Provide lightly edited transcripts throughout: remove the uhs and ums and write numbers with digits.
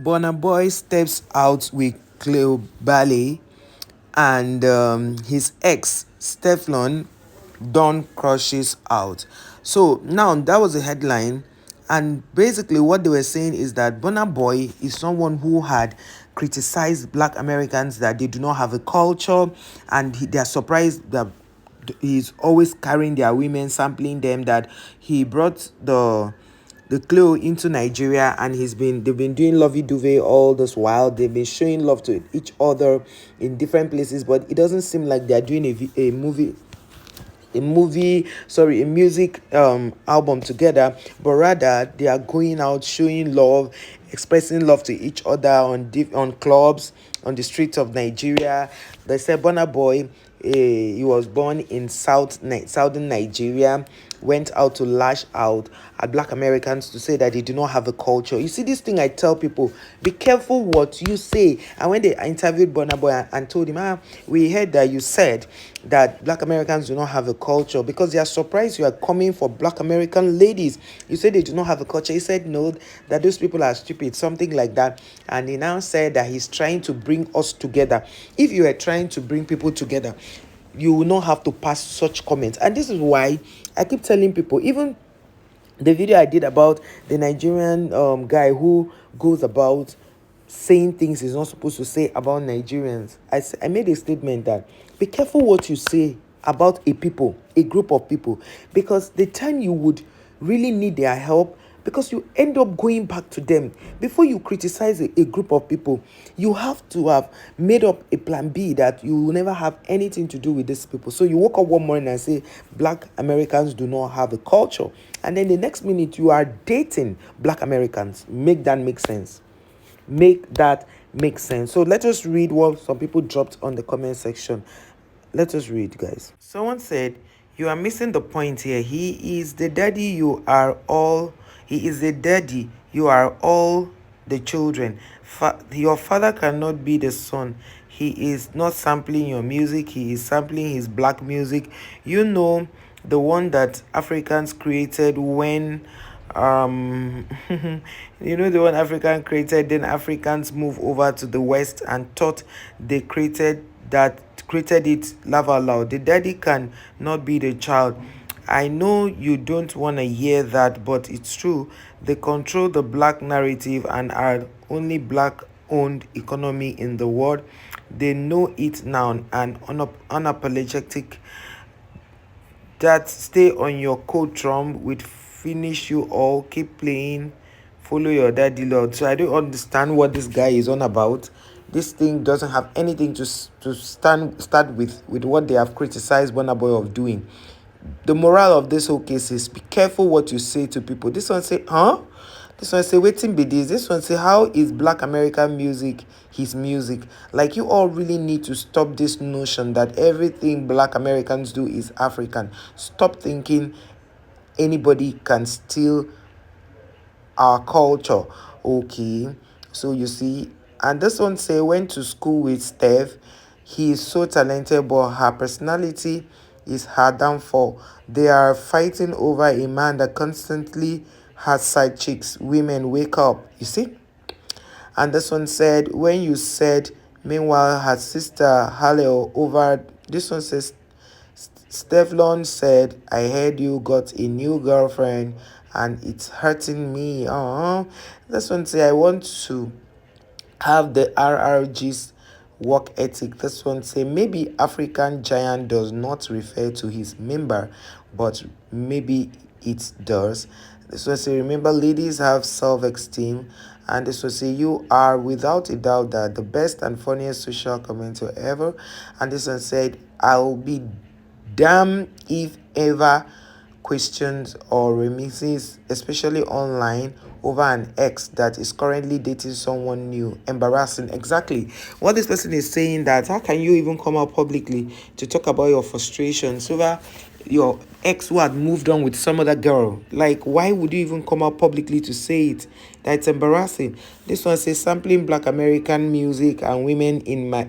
Burna Boy steps out with Cleo Ballet and his ex Stefflon Don crushes out. So now that was a headline, and basically what they were saying is that Burna Boy is someone who had criticized Black Americans that they do not have a culture, and they are surprised that he's always carrying their women, sampling them. That he brought the Cleo into Nigeria, and they've been doing lovey dovey all this while. They've been showing love to each other in different places, but it doesn't seem like they're doing a music album together, but rather they are going out showing love, expressing love to each other on clubs, on the streets of Nigeria. They said Burna Boy, he was born in southern Nigeria, went out to lash out at Black Americans to say that they do not have a culture. You see, this thing I tell people: be careful what you say. And when they interviewed Burna Boy and told him, we heard that you said that Black Americans do not have a culture, because they are surprised you are coming for Black American ladies. You said they do not have a culture. He said no, that those people are stupid, something like that. And he now said that he's trying to bring us together. If you are trying to bring people together, you will not have to pass such comments. And this is why I keep telling people, even the video I did about the Nigerian guy who goes about saying things he's not supposed to say about Nigerians. I made a statement that be careful what you say about a group of people, because the time you would really need their help, because you end up going back to them. Before you criticize a group of people, you have to have made up a plan B that you will never have anything to do with these people. So you woke up one morning and say Black Americans do not have a culture, and then the next minute you are dating Black Americans. Make that make sense. Make that make sense. So let us read what some people dropped on the comment section. Let us read, guys. Someone said, "You are missing the point here. He is the daddy, you are all. He is the daddy, you are all the children. Your father cannot be the son. He is not sampling your music, he is sampling his black music. You know, the one that Africans created when you know, the one African created, then Africans move over to the West and thought they created it, laugh out loud. The daddy can not be the child. I know you don't want to hear that, but it's true. They control the black narrative and are only black owned economy in the world. They know it now and unapologetic that stay on your coat drum with finish you all, keep playing, follow your daddy lord. So I don't understand what this guy is on about. This thing doesn't have anything to start with what they have criticized Burna Boy of doing. The moral of this whole case is be careful what you say to people. This one say, huh? This one say, waiting be this. This one say, how is Black American music his music? Like, you all really need to stop this notion that everything Black Americans do is African. Stop thinking anybody can steal our culture. Okay, so you see, and this one say, went to school with Steph. He is so talented, but her personality is her downfall. They are fighting over a man that constantly has side chicks. Women, wake up. You see? And this one said, when you said, meanwhile, her sister Haleo over. This one says, Stefflon said, I heard you got a new girlfriend and it's hurting me. This one say, I want to have the RRG's work ethic. This one say, maybe African giant does not refer to his member, but maybe it does. This one say, remember, ladies have self-esteem. And this will say, you are without a doubt that the best and funniest social commenter ever. And this one said, I'll be damned if ever questions or remixes, especially online, over an ex that is currently dating someone new. Embarrassing. Exactly what this person is saying, that how can you even come out publicly to talk about your frustrations over your ex who had moved on with some other girl? Like, why would you even come out publicly to say it? That's embarrassing. This one says, sampling Black American music and women in my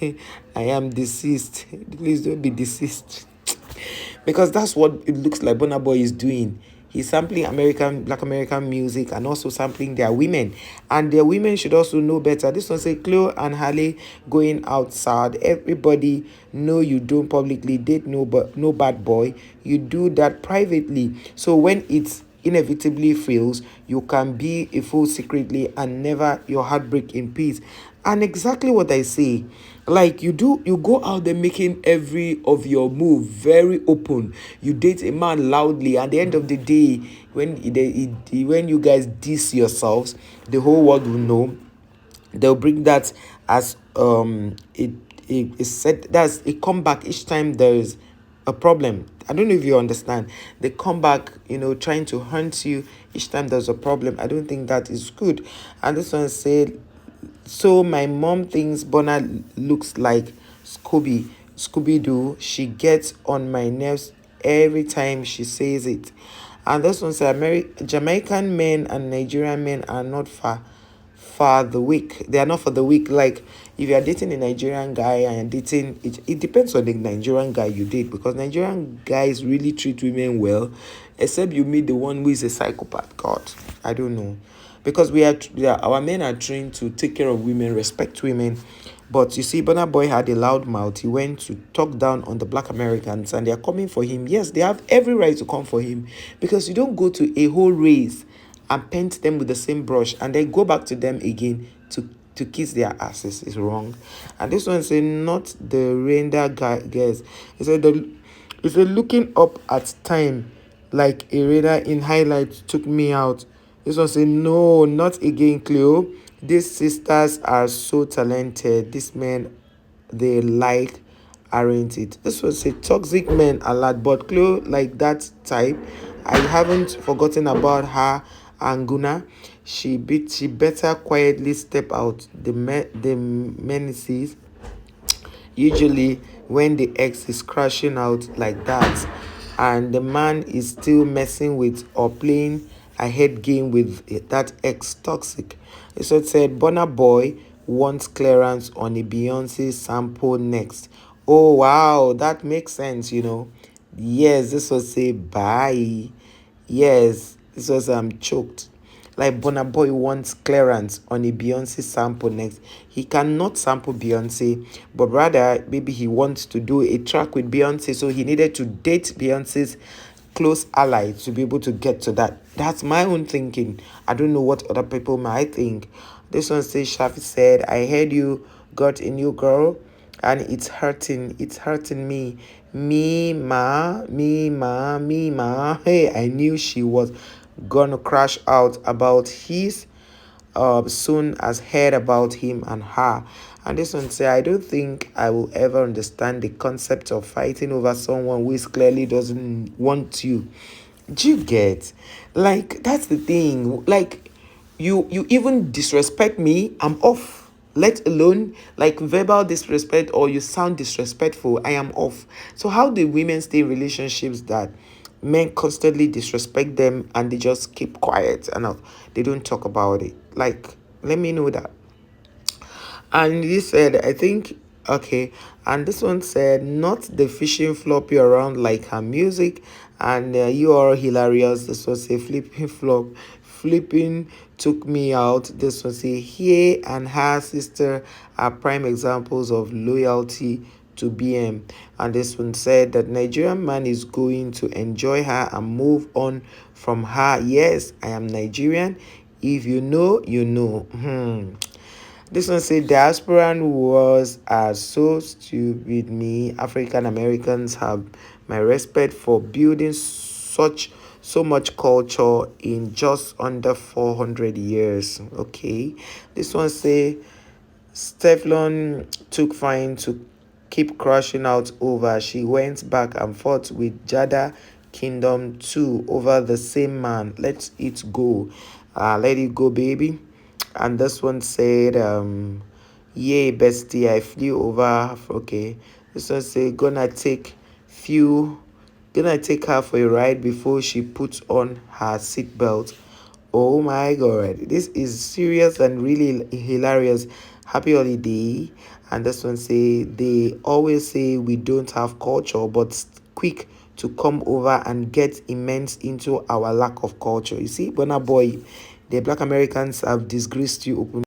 I am deceased. Please don't be deceased. Because that's what it looks like Burna Boy is doing. He's sampling Black American music, and also sampling their women. And their women should also know better. This one say Cleo and Halle going outside. Everybody know you don't publicly date no bad boy. You do that privately. So when it's inevitably fails, you can be a fool secretly and never your heartbreak in peace. And exactly what I say, like you go out there making every of your move very open. You date a man loudly. At the end of the day, when you guys diss yourselves, the whole world will know. They'll bring that as it said, that's a comeback each time there is a problem. I don't know if you understand. They come back, trying to hunt you each time there's a problem. I don't think that is good. And this one said, so my mom thinks Bona looks like Scooby Doo. She gets on my nerves every time she says it. And this one said, Jamaican men and Nigerian men are not for the weak. They are not for the weak. Like if you are dating a Nigerian guy and you're dating it depends on the Nigerian guy you date, because Nigerian guys really treat women well, except you meet the one who is a psychopath. God, I don't know. Because our men are trained to take care of women, respect women. But you see, Burna Boy had a loud mouth. He went to talk down on the Black Americans, and they are coming for him. Yes, they have every right to come for him, because you don't go to a whole race and paint them with the same brush and then go back to them again to kiss their asses. Is wrong. And this one say not the render guys. He said looking up at time like a radar in highlights took me out. This one say no, not again, Cleo. These sisters are so talented. These men they like, aren't it? This was a toxic men a lot, but Chloe like that type. I haven't forgotten about her and Guna. She better quietly step out. The menaces usually when the ex is crashing out like that and the man is still messing with or playing a head game with that ex toxic. So it said Burna Boy wants clearance on a Beyonce sample next. Oh wow, that makes sense. Yes, this was say bye. Yes, this was choked. Like Burna Boy wants clearance on a Beyonce sample next. He cannot sample Beyonce, but rather maybe he wants to do a track with Beyonce, so he needed to date Beyonce's close ally to be able to get to that. That's my own thinking. I don't know what other people might think. This one says Shafi said, I heard you got a new girl and it's hurting. It's hurting me. Me ma. Hey, I knew she was gonna crash out about his soon as heard about him and her. And this one say, I don't think I will ever understand the concept of fighting over someone who is clearly doesn't want you. Do you get? Like, that's the thing. Like, you even disrespect me, I'm off. Let alone like verbal disrespect or you sound disrespectful, I am off. So how do women stay in relationships that men constantly disrespect them and they just keep quiet and they don't talk about it? Like, let me know that. And he said, I think, okay. And this one said, not the fishing floppy around like her music. And you are hilarious. This was a flipping flop. Flipping took me out. This one say, he and her sister are prime examples of loyalty to BM. And this one said that Nigerian man is going to enjoy her and move on from her. Yes, I am Nigerian. If you know, you know. This one said diasporan wars are so stupid. Me, African Americans have my respect for building so much culture in just under 400 years. Okay. This one say Stefflon took fine to keep crashing out over. She went back and forth with Jada Kingdom too over the same man. Let it go. Let it go, baby. And this one said, yay, bestie, I flew over. Okay. This one said, gonna take her for a ride before she puts on her seatbelt. Oh my god. This is serious and really hilarious. Happy holiday. And this one say, they always say we don't have culture, but quick to come over and get immense into our lack of culture. You see, Burna Boy, the Black Americans have disgraced you openly.